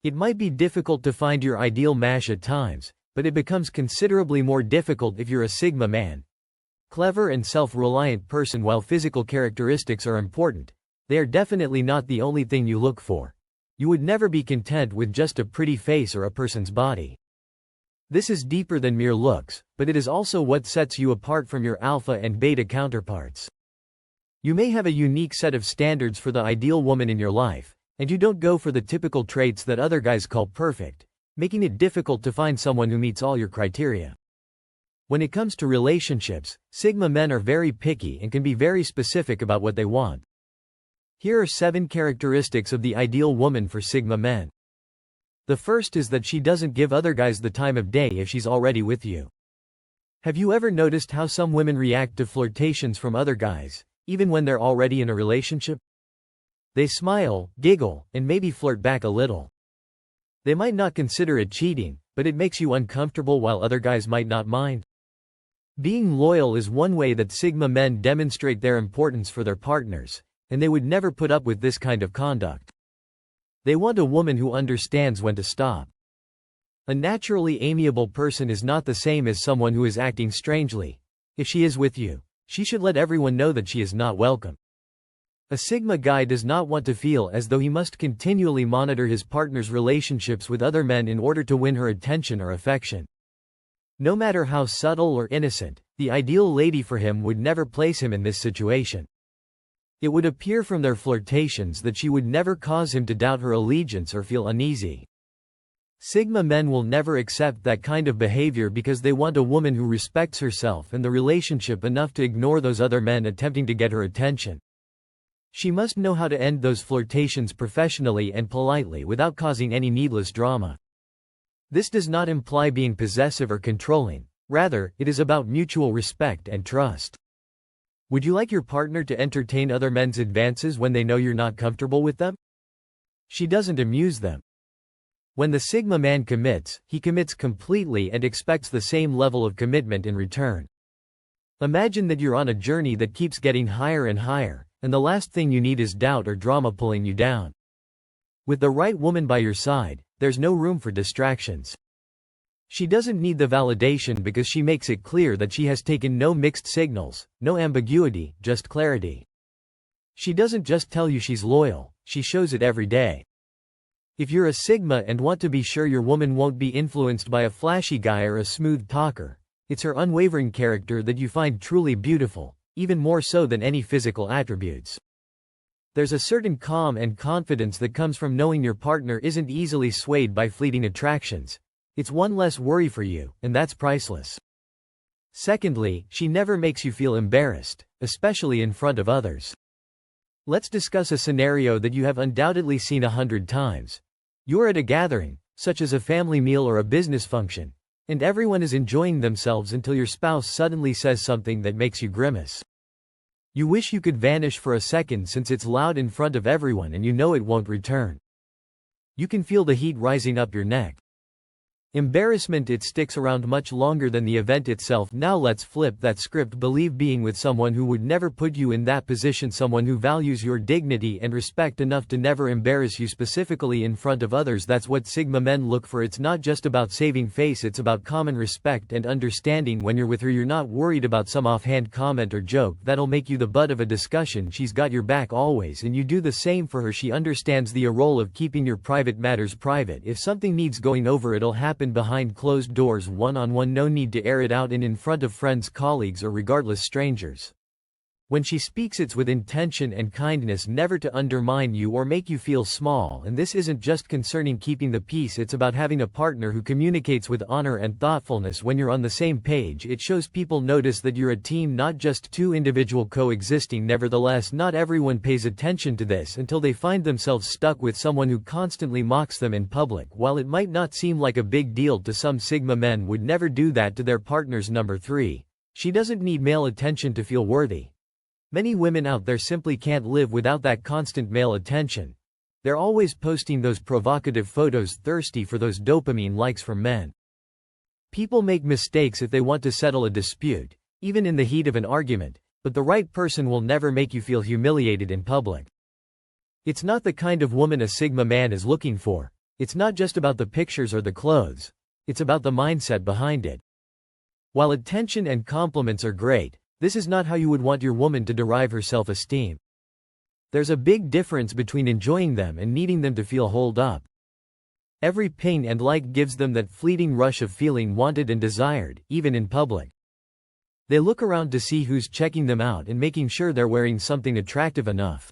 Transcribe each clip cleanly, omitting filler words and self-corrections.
It might be difficult to find your ideal match at times, but it becomes considerably more difficult if you're a Sigma man. Clever and self-reliant person. While physical characteristics are important, they are definitely not the only thing you look for. You would never be content with just a pretty face or a person's body. This is deeper than mere looks, but it is also what sets you apart from your alpha and beta counterparts. You may have a unique set of standards for the ideal woman in your life, and you don't go for the typical traits that other guys call perfect, making it difficult to find someone who meets all your criteria. When it comes to relationships, Sigma men are very picky and can be very specific about what they want. Here are 7 characteristics of the ideal woman for Sigma men. The first is that she doesn't give other guys the time of day if she's already with you. Have you ever noticed how some women react to flirtations from other guys, even when they're already in a relationship? They smile, giggle, and maybe flirt back a little. They might not consider it cheating, but it makes you uncomfortable while other guys might not mind. Being loyal is one way that Sigma men demonstrate their importance for their partners, and they would never put up with this kind of conduct. They want a woman who understands when to stop. A naturally amiable person is not the same as someone who is acting strangely. If she is with you, she should let everyone know that she is not welcome. A Sigma guy does not want to feel as though he must continually monitor his partner's relationships with other men in order to win her attention or affection. No matter how subtle or innocent, the ideal lady for him would never place him in this situation. It would appear from their flirtations that she would never cause him to doubt her allegiance or feel uneasy. Sigma men will never accept that kind of behavior because they want a woman who respects herself and the relationship enough to ignore those other men attempting to get her attention. She must know how to end those flirtations professionally and politely without causing any needless drama. This does not imply being possessive or controlling, rather, it is about mutual respect and trust. Would you like your partner to entertain other men's advances when they know you're not comfortable with them? She doesn't amuse them. When the Sigma man commits, he commits completely and expects the same level of commitment in return. Imagine that you're on a journey that keeps getting higher and higher, and the last thing you need is doubt or drama pulling you down. With the right woman by your side, there's no room for distractions. She doesn't need the validation because she makes it clear that she has taken no mixed signals, no ambiguity, just clarity. She doesn't just tell you she's loyal, she shows it every day. If you're a Sigma and want to be sure your woman won't be influenced by a flashy guy or a smooth talker, it's her unwavering character that you find truly beautiful, even more so than any physical attributes. There's a certain calm and confidence that comes from knowing your partner isn't easily swayed by fleeting attractions. It's one less worry for you, and that's priceless. Secondly, she never makes you feel embarrassed, especially in front of others. Let's discuss a scenario that you have undoubtedly seen 100 times. You're at a gathering, such as a family meal or a business function, and everyone is enjoying themselves until your spouse suddenly says something that makes you grimace. You wish you could vanish for a second since it's loud in front of everyone and you know it won't return. You can feel the heat rising up your neck. Embarrassment, it sticks around much longer than the event itself. Now let's flip that script. Believe being with someone who would never put you in that position, someone who values your dignity and respect enough to never embarrass you specifically in front of others. That's what Sigma men look for. It's not just about saving face, it's about common respect and understanding. When you're with her, you're not worried about some offhand comment or joke that'll make you the butt of a discussion. She's got your back always, and you do the same for her. She understands the role of keeping your private matters private. If something needs going over, it'll happen behind closed doors, one-on-one. No need to air it out in front of friends, colleagues, or regardless strangers. When she speaks, it's with intention and kindness, never to undermine you or make you feel small. And this isn't just concerning keeping the peace, it's about having a partner who communicates with honor and thoughtfulness. When you're on the same page, it shows people notice that you're a team, not just two individuals coexisting. Nevertheless, not everyone pays attention to this until they find themselves stuck with someone who constantly mocks them in public. While it might not seem like a big deal to some, Sigma men would never do that to their partners. Number 3. She doesn't need male attention to feel worthy. Many women out there simply can't live without that constant male attention. They're always posting those provocative photos, thirsty for those dopamine likes from men. People make mistakes if they want to settle a dispute, even in the heat of an argument, but the right person will never make you feel humiliated in public. It's not the kind of woman a Sigma man is looking for. It's not just about the pictures or the clothes. It's about the mindset behind it. While attention and compliments are great, this is not how you would want your woman to derive her self-esteem. There's a big difference between enjoying them and needing them to feel holed up. Every ping and like gives them that fleeting rush of feeling wanted and desired, even in public. They look around to see who's checking them out and making sure they're wearing something attractive enough.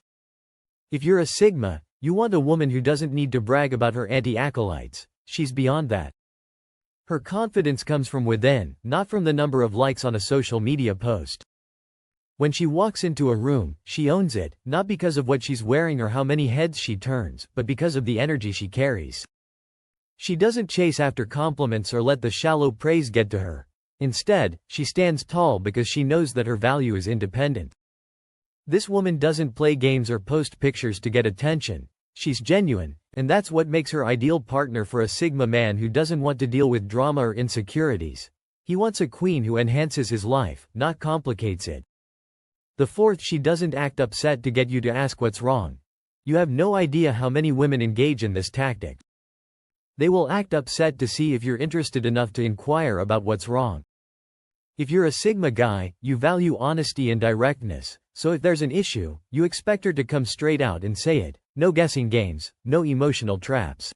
If you're a Sigma, you want a woman who doesn't need to brag about her anti-acolytes. She's beyond that. Her confidence comes from within, not from the number of likes on a social media post. When she walks into a room, she owns it, not because of what she's wearing or how many heads she turns, but because of the energy she carries. She doesn't chase after compliments or let the shallow praise get to her. Instead, she stands tall because she knows that her value is independent. This woman doesn't play games or post pictures to get attention. She's genuine, and that's what makes her ideal partner for a Sigma man who doesn't want to deal with drama or insecurities. He wants a queen who enhances his life, not complicates it. The fourth, she doesn't act upset to get you to ask what's wrong. You have no idea how many women engage in this tactic. They will act upset to see if you're interested enough to inquire about what's wrong. If you're a Sigma guy, you value honesty and directness, so if there's an issue, you expect her to come straight out and say it. No guessing games, no emotional traps.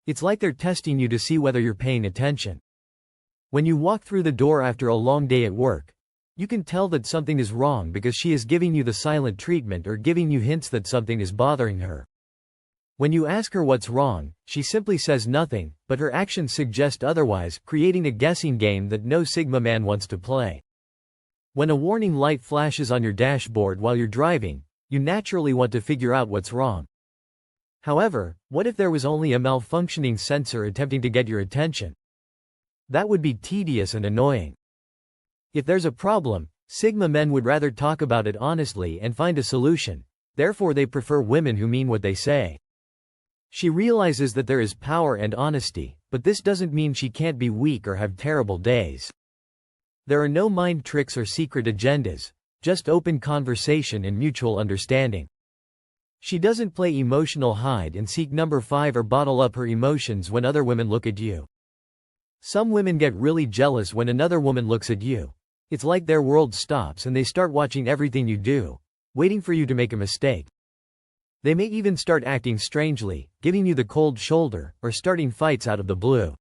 It's like they're testing you to see whether you're paying attention. When you walk through the door after a long day at work, you can tell that something is wrong because she is giving you the silent treatment or giving you hints that something is bothering her. When you ask her what's wrong, she simply says nothing, but her actions suggest otherwise, creating a guessing game that no Sigma man wants to play. When a warning light flashes on your dashboard while you're driving, you naturally want to figure out what's wrong. However, what if there was only a malfunctioning sensor attempting to get your attention? That would be tedious and annoying. If there's a problem, Sigma men would rather talk about it honestly and find a solution. Therefore, they prefer women who mean what they say. She realizes that there is power and honesty, but this doesn't mean she can't be weak or have terrible days. There are no mind tricks or secret agendas. Just open conversation and mutual understanding. She doesn't play emotional hide and seek number 5 or bottle up her emotions when other women look at you. Some women get really jealous when another woman looks at you. It's like their world stops and they start watching everything you do, waiting for you to make a mistake. They may even start acting strangely, giving you the cold shoulder, or starting fights out of the blue.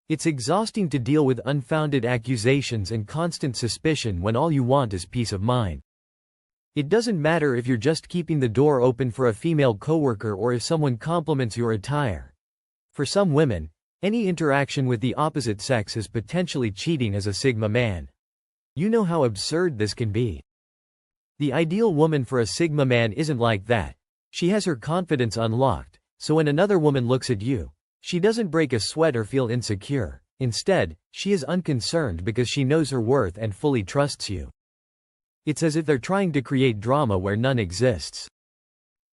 It's exhausting to deal with unfounded accusations and constant suspicion when all you want is peace of mind. It doesn't matter if you're just keeping the door open for a female coworker or if someone compliments your attire. For some women, any interaction with the opposite sex is potentially cheating as a Sigma man. You know how absurd this can be. The ideal woman for a Sigma man isn't like that. She has her confidence unlocked, so when another woman looks at you, she doesn't break a sweat or feel insecure. Instead, she is unconcerned because she knows her worth and fully trusts you. It's as if they're trying to create drama where none exists.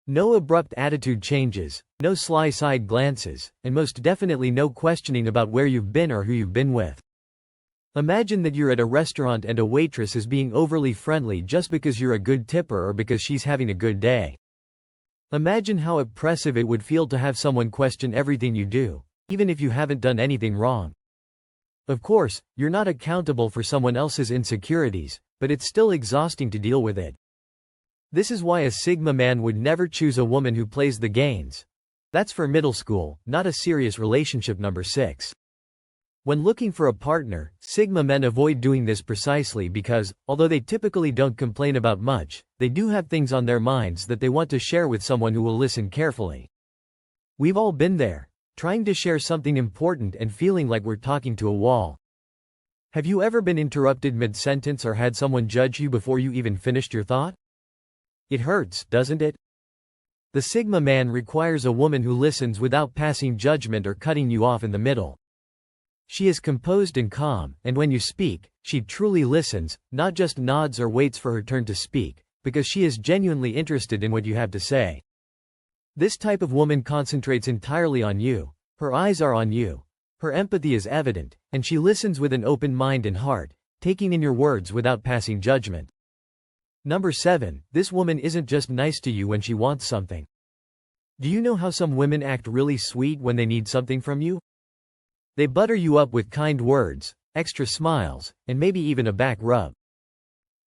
No abrupt attitude changes, no sly side glances, and most definitely no questioning about where you've been or who you've been with. Imagine that you're at a restaurant and a waitress is being overly friendly just because you're a good tipper or because she's having a good day. Imagine how oppressive it would feel to have someone question everything you do, even if you haven't done anything wrong. Of course, you're not accountable for someone else's insecurities, but it's still exhausting to deal with it. This is why a Sigma man would never choose a woman who plays the games. That's for middle school, not a serious relationship. Number 6. When looking for a partner, Sigma men avoid doing this precisely because, although they typically don't complain about much, they do have things on their minds that they want to share with someone who will listen carefully. We've all been there, trying to share something important and feeling like we're talking to a wall. Have you ever been interrupted mid-sentence or had someone judge you before you even finished your thought? It hurts, doesn't it? The Sigma man requires a woman who listens without passing judgment or cutting you off in the middle. She is composed and calm, and when you speak, she truly listens, not just nods or waits for her turn to speak, because she is genuinely interested in what you have to say. This type of woman concentrates entirely on you, her eyes are on you, her empathy is evident, and she listens with an open mind and heart, taking in your words without passing judgment. Number 7, this woman isn't just nice to you when she wants something. Do you know how some women act really sweet when they need something from you? They butter you up with kind words, extra smiles, and maybe even a back rub.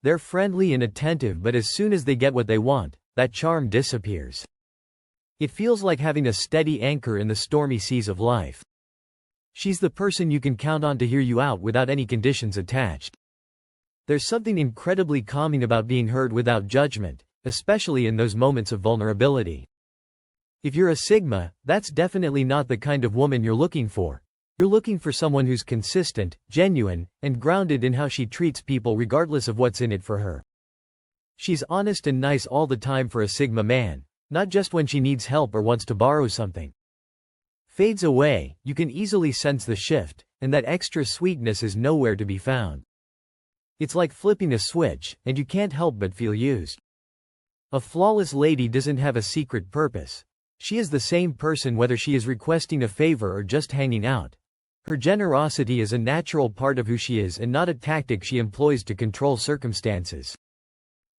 They're friendly and attentive, but as soon as they get what they want, that charm disappears. It feels like having a steady anchor in the stormy seas of life. She's the person you can count on to hear you out without any conditions attached. There's something incredibly calming about being heard without judgment, especially in those moments of vulnerability. If you're a Sigma, that's definitely not the kind of woman you're looking for. You're looking for someone who's consistent, genuine, and grounded in how she treats people regardless of what's in it for her. She's honest and nice all the time for a Sigma man, not just when she needs help or wants to borrow something. Fades away, you can easily sense the shift, and that extra sweetness is nowhere to be found. It's like flipping a switch, and you can't help but feel used. A flawless lady doesn't have a secret purpose. She is the same person whether she is requesting a favor or just hanging out. Her generosity is a natural part of who she is and not a tactic she employs to control circumstances.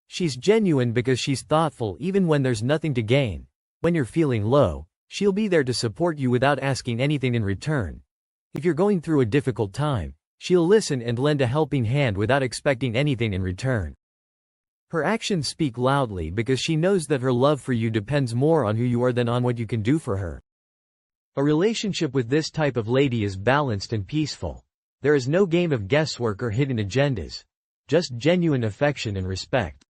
She's genuine because she's thoughtful even when there's nothing to gain. When you're feeling low, she'll be there to support you without asking anything in return. If you're going through a difficult time, she'll listen and lend a helping hand without expecting anything in return. Her actions speak loudly because she knows that her love for you depends more on who you are than on what you can do for her. A relationship with this type of lady is balanced and peaceful. There is no game of guesswork or hidden agendas. Just genuine affection and respect.